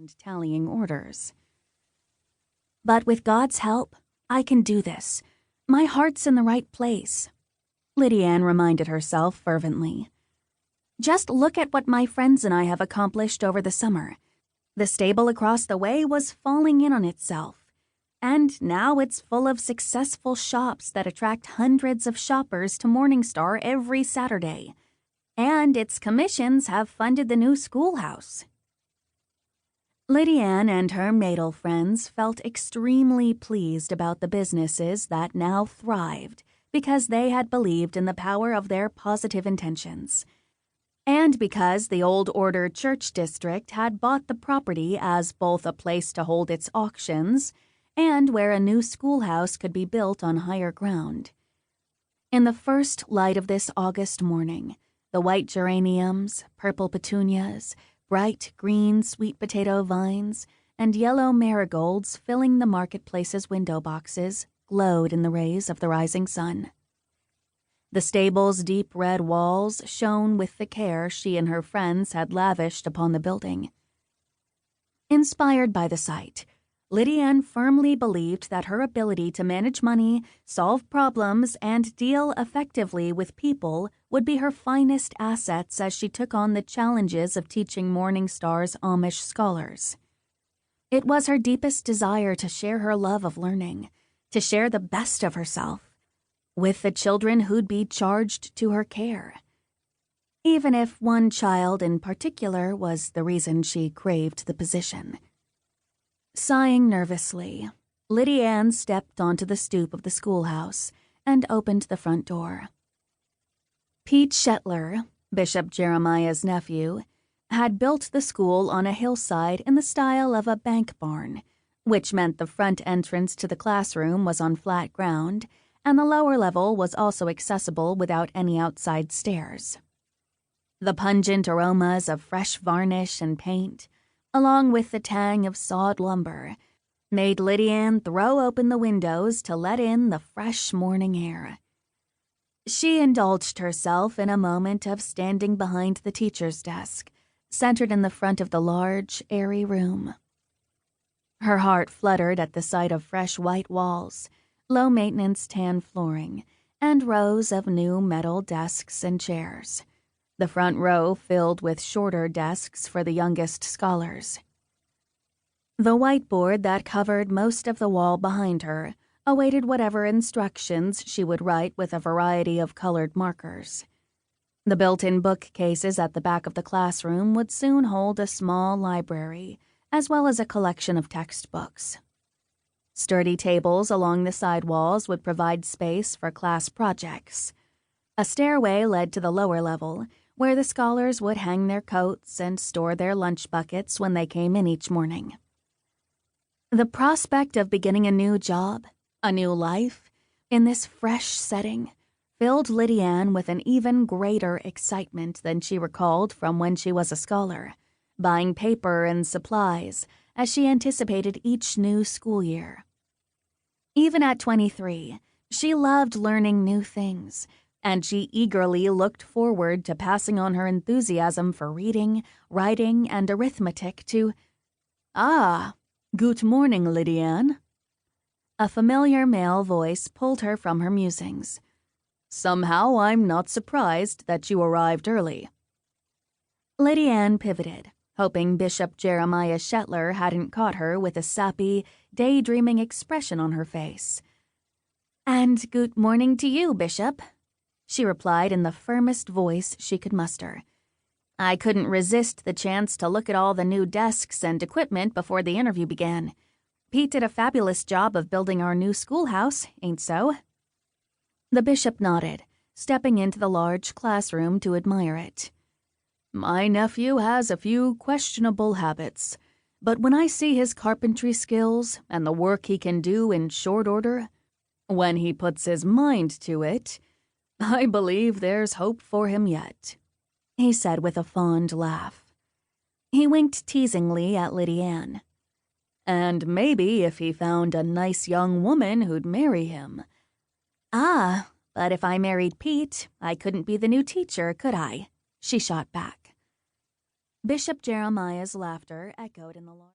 and tallying orders. But with God's help, I can do this. My heart's in the right place, Lydianne reminded herself fervently. Just look at what my friends and I have accomplished over the summer. The stable across the way was falling in on itself, and now it's full of successful shops that attract hundreds of shoppers to Morningstar every Saturday. And its commissions have funded the new schoolhouse. Lydianne and her maidel friends felt extremely pleased about the businesses that now thrived because they had believed in the power of their positive intentions, and because the old Order Church District had bought the property as both a place to hold its auctions and where a new schoolhouse could be built on higher ground. In the first light of this August morning, the white geraniums, purple petunias, bright green sweet potato vines, and yellow marigolds filling the marketplace's window boxes glowed in the rays of the rising sun. The stable's deep red walls shone with the care she and her friends had lavished upon the building. Inspired by the sight, Lydianne firmly believed that her ability to manage money, solve problems, and deal effectively with people would be her finest assets as she took on the challenges of teaching Morningstar's Amish scholars. It was her deepest desire to share her love of learning, to share the best of herself, with the children who'd be charged to her care, even if one child in particular was the reason she craved the position. Sighing nervously, Lydianne stepped onto the stoop of the schoolhouse and opened the front door. Pete Shetler, Bishop Jeremiah's nephew, had built the school on a hillside in the style of a bank barn, which meant the front entrance to the classroom was on flat ground, and the lower level was also accessible without any outside stairs. The pungent aromas of fresh varnish and paint, along with the tang of sawed lumber, made Lydianne throw open the windows to let in the fresh morning air. She indulged herself in a moment of standing behind the teacher's desk, centered in the front of the large, airy room. Her heart fluttered at the sight of fresh white walls, low-maintenance tan flooring, and rows of new metal desks and chairs, the front row filled with shorter desks for the youngest scholars. The whiteboard that covered most of the wall behind her awaited whatever instructions she would write with a variety of colored markers. The built-in bookcases at the back of the classroom would soon hold a small library, as well as a collection of textbooks. Sturdy tables along the side walls would provide space for class projects. A stairway led to the lower level, where the scholars would hang their coats and store their lunch buckets when they came in each morning. The prospect of beginning a new job, a new life, in this fresh setting, filled Lydianne with an even greater excitement than she recalled from when she was a scholar, buying paper and supplies as she anticipated each new school year. Even at 23, she loved learning new things, and she eagerly looked forward to passing on her enthusiasm for reading, writing, and arithmetic to, "Good morning, Lydianne." A familiar male voice pulled her from her musings. "Somehow I'm not surprised that you arrived early." Lydianne pivoted, hoping Bishop Jeremiah Shetler hadn't caught her with a sappy, daydreaming expression on her face. "And good morning to you, Bishop," she replied in the firmest voice she could muster. "I couldn't resist the chance to look at all the new desks and equipment before the interview began. Pete did a fabulous job of building our new schoolhouse, ain't so?" The bishop nodded, stepping into the large classroom to admire it. "My nephew has a few questionable habits, but when I see his carpentry skills and the work he can do in short order, when he puts his mind to it, I believe there's hope for him yet," he said with a fond laugh. He winked teasingly at Lydianne. "And maybe if he found a nice young woman who'd marry him." But if I married Pete, I couldn't be the new teacher, could I?" she shot back. Bishop Jeremiah's laughter echoed in the